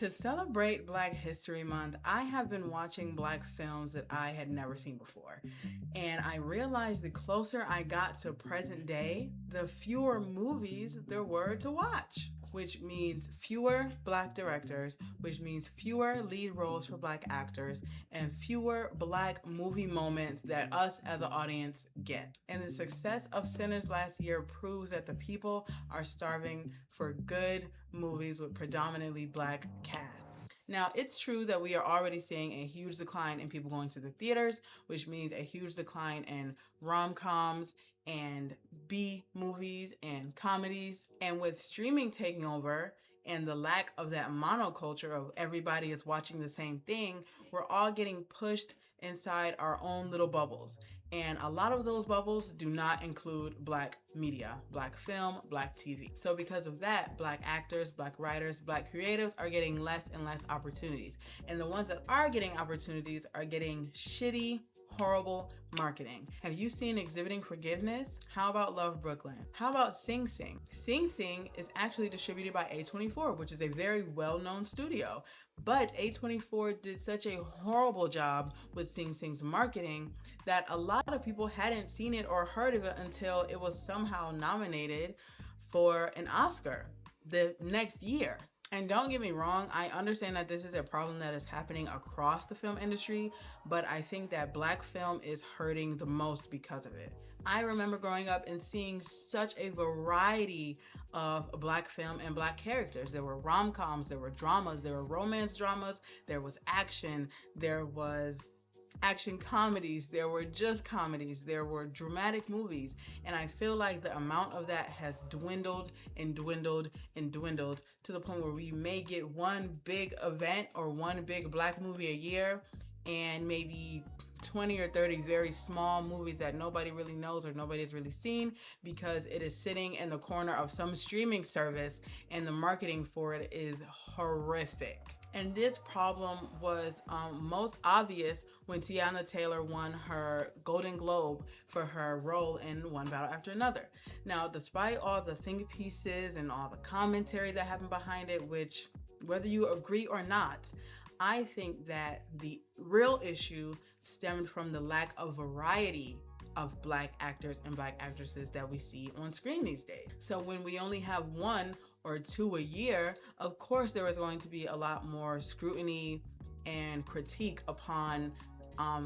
To celebrate Black History Month, I have been watching Black films that I had never seen before. And I realized the closer I got to present day, the fewer movies there were to watch, which means fewer Black directors, which means fewer lead roles for Black actors, and fewer Black movie moments that us as an audience get. And the success of Sinners last year proves that the people are starving for good movies with predominantly Black casts. Now, it's true that we are already seeing a huge decline in people going to the theaters, which means a huge decline in rom-coms and B movies and comedies. And with streaming taking over and the lack of that monoculture of everybody is watching the same thing, we're all getting pushed inside our own little bubbles. And a lot of those bubbles do not include Black media, Black film, Black TV. So because of that, Black actors, Black writers, Black creatives are getting less and less opportunities. And the ones that are getting opportunities are getting shitty, horrible marketing. Have you seen Exhibiting Forgiveness? How about Love Brooklyn? How about Sing Sing? Sing Sing is actually distributed by A24, which is a very well-known studio. But A24 did such a horrible job with Sing Sing's marketing that a lot of people hadn't seen it or heard of it until it was somehow nominated for an Oscar the next year. And don't get me wrong, I understand that this is a problem that is happening across the film industry, but I think that Black film is hurting the most because of it. I remember growing up and seeing such a variety of Black film and Black characters. There were rom-coms, there were dramas, there were romance dramas, there was action, there was action comedies, there were just comedies, there were dramatic movies, and I feel like the amount of that has dwindled and dwindled and dwindled to the point where we may get one big event or one big Black movie a year and maybe 20 or 30 very small movies that nobody really knows or nobody's really seen because it is sitting in the corner of some streaming service and the marketing for it is horrific. And this problem was most obvious when Tiana Taylor won her Golden Globe for her role in One Battle After Another. Now, despite all the think pieces and all the commentary that happened behind it, which whether you agree or not, I think that the real issue stemmed from the lack of variety of Black actors and Black actresses that we see on screen these days. So when we only have one or two a year, of course there is going to be a lot more scrutiny and critique upon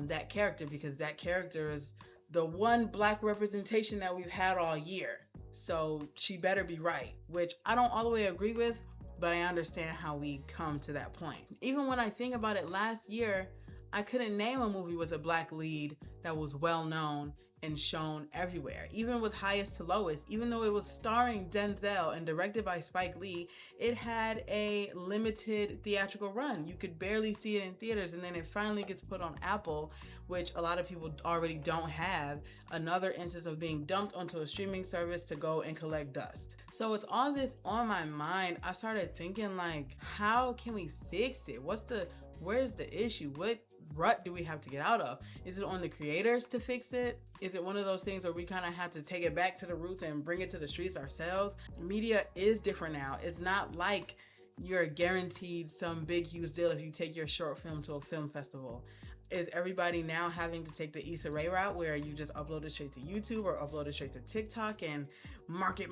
that character, because that character is the one Black representation that we've had all year. So she better be right, which I don't all the way agree with, but I understand how we come to that point. Even when I think about it, last year, I couldn't name a movie with a Black lead that was well known and shown everywhere. Even with Highest to Lowest, even though it was starring Denzel and directed by Spike Lee, it had a limited theatrical run. You could barely see it in theaters, and then it finally gets put on Apple, which a lot of people already don't have. Another instance of being dumped onto a streaming service to go and collect dust. So with all this on my mind, I started thinking, like, how can we fix it? Where's the issue? What rut do we have to get out of? Is it on the creators to fix it? Is it one of those things where we kind of have to take it back to the roots and bring it to the streets ourselves? Media is different now. It's not like you're guaranteed some big huge deal if you take your short film to a film festival. Is everybody now having to take the Issa Rae route where you just upload it straight to YouTube or upload it straight to TikTok and market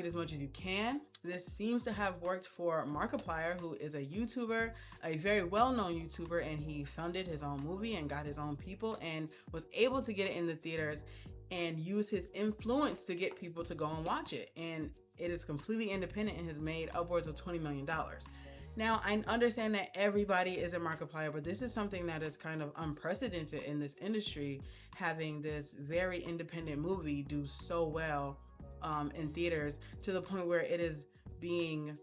as much as you can? This seems to have worked for Markiplier, who is a YouTuber, a very well-known YouTuber, and he funded his own movie and got his own people and was able to get it in the theaters and use his influence to get people to go and watch it. And it is completely independent and has made upwards of $20 million. Now, I understand that everybody is a Markiplier, but this is something that is kind of unprecedented in this industry, having this very independent movie do so well in theaters to the point where it is being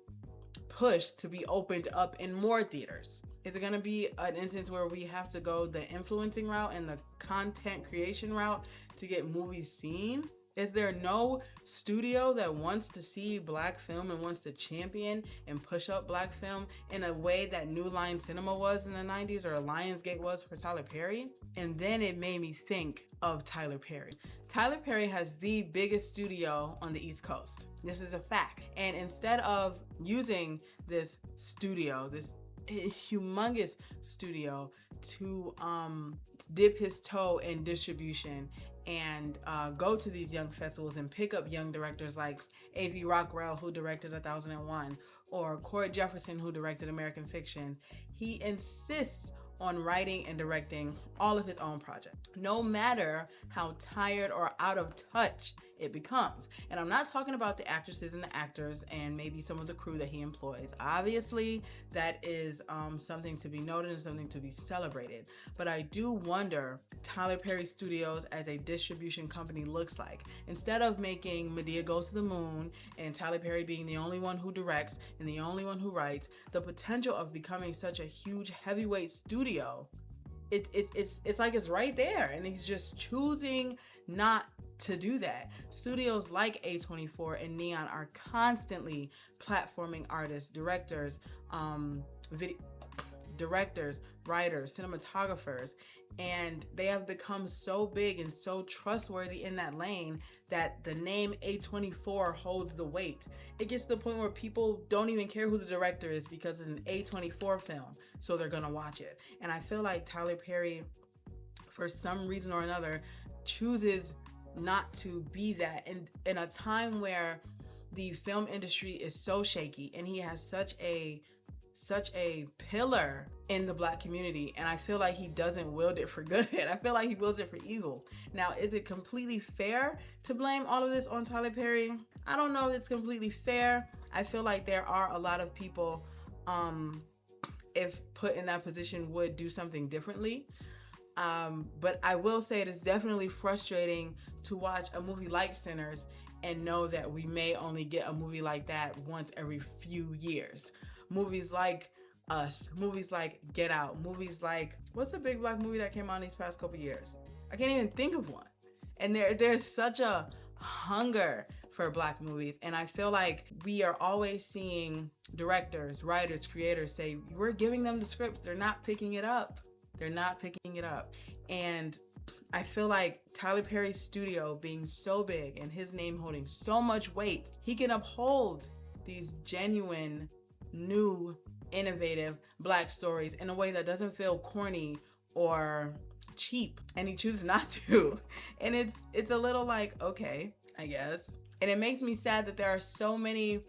pushed to be opened up in more theaters. Is it going to be an instance where we have to go the influencing route and the content creation route to get movies seen? Is there no studio that wants to see black film and wants to champion and push up black film in a way that New Line Cinema was in the 90s or Lionsgate was for Tyler Perry? And then it made me think of Tyler Perry. Tyler Perry has the biggest studio on the East Coast. This is a fact. And instead of using this studio, this humongous studio to dip his toe in distribution and go to these young festivals and pick up young directors like A.V. Rockwell, who directed 1001, or Corey Jefferson, who directed American Fiction, he insists on writing and directing all of his own projects, no matter how tired or out of touch it becomes. And I'm not talking about the actresses and the actors and maybe some of the crew that he employs. Obviously, that is something to be noted and something to be celebrated. But I do wonder Tyler Perry Studios as a distribution company looks like. Instead of making Medea Goes to the Moon and Tyler Perry being the only one who directs and the only one who writes, the potential of becoming such a huge heavyweight studio, it's like it's right there, and he's just choosing not to do that. Studios like A24 and Neon are constantly platforming artists, directors, writers, cinematographers, and they have become so big and so trustworthy in that lane that the name A24 holds the weight. It gets to the point where people don't even care who the director is because it's an A24 film, so they're gonna watch it. And I feel like Tyler Perry, for some reason or another, chooses not to be that. And in a time where the film industry is so shaky and he has such a pillar in the black community, and I feel like he doesn't wield it for good. I feel like he wields it for evil. Now, is it completely fair to blame all of this on Tyler Perry? I don't know if it's completely fair. I feel like there are a lot of people, if put in that position, would do something differently. But I will say it is definitely frustrating to watch a movie like Sinners and know that we may only get a movie like that once every few years. Movies like Us, movies like Get Out, movies like, what's a big black movie that came out in these past couple years? I can't even think of one. And there's such a hunger for black movies, and I feel like we are always seeing directors, writers, creators say, we're giving them the scripts, they're not picking it up. They're not picking it up. And I feel like Tyler Perry's studio being so big and his name holding so much weight, he can uphold these genuine, new, innovative black stories in a way that doesn't feel corny or cheap, and he chooses not to. And it's a little like, okay, I guess. And it makes me sad that there are so many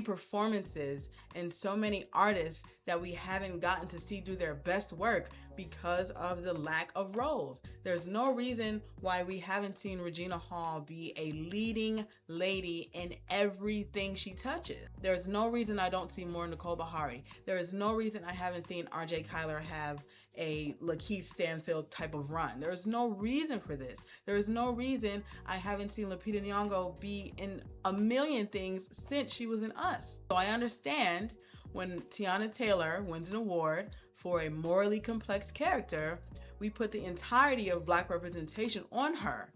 performances and so many artists that we haven't gotten to see do their best work because of the lack of roles. There's no reason why we haven't seen Regina Hall be a leading lady in everything she touches. There's no reason I don't see more Nicole Bahari. There is no reason I haven't seen R.J. Kyler have a Lakeith Stanfield type of run. There is no reason for this. There is no reason I haven't seen Lupita Nyong'o be in a million things since she was in Us. So I understand when Tiana Taylor wins an award for a morally complex character, we put the entirety of black representation on her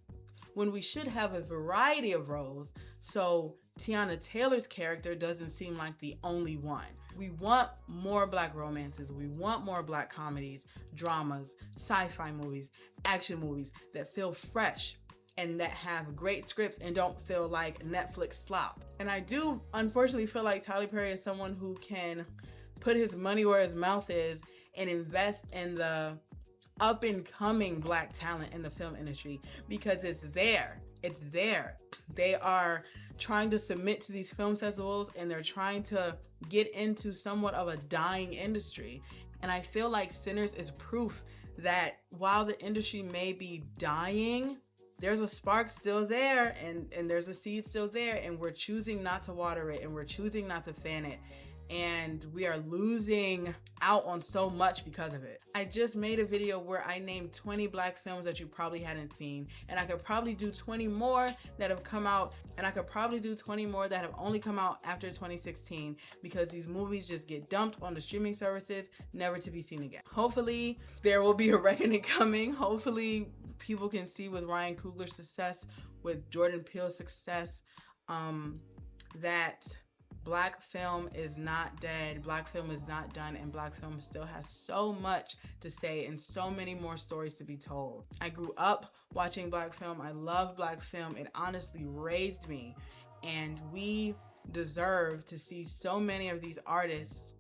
when we should have a variety of roles, so Tiana Taylor's character doesn't seem like the only one. We want more black romances, we want more black comedies, dramas, sci-fi movies, action movies that feel fresh and that have great scripts and don't feel like Netflix slop. And I do unfortunately feel like Tyler Perry is someone who can put his money where his mouth is and invest in the up and coming black talent in the film industry, because it's there. It's there. They are trying to submit to these film festivals and they're trying to get into somewhat of a dying industry. And I feel like Sinners is proof that while the industry may be dying, there's a spark still there, and there's a seed still there, and we're choosing not to water it, and we're choosing not to fan it. And we are losing out on so much because of it. I just made a video where I named 20 black films that you probably hadn't seen, and I could probably do 20 more that have come out, and I could probably do 20 more that have only come out after 2016, because these movies just get dumped on the streaming services, never to be seen again. Hopefully there will be a reckoning coming. Hopefully people can see with Ryan Coogler's success with Jordan Peele's success, that black film is not dead, black film is not done, and black film still has so much to say and so many more stories to be told. I grew up watching black film. I love black film. It honestly raised me, and we deserve to see so many of these artists,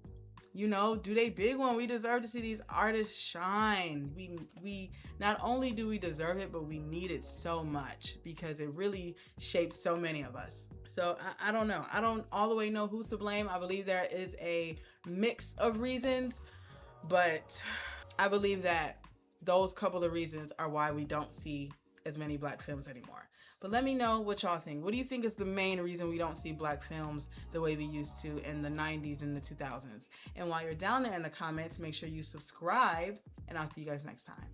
you know, do they big one. We deserve to see these artists shine. We not only do we deserve it, but we need it so much because it really shaped so many of us. So I don't know. I don't all the way know who's to blame. I believe there is a mix of reasons, but I believe that those couple of reasons are why we don't see as many black films anymore. But let me know what y'all think. What do you think is the main reason we don't see black films the way we used to in the 90s and the 2000s? And while you're down there in the comments, make sure you subscribe, and I'll see you guys next time.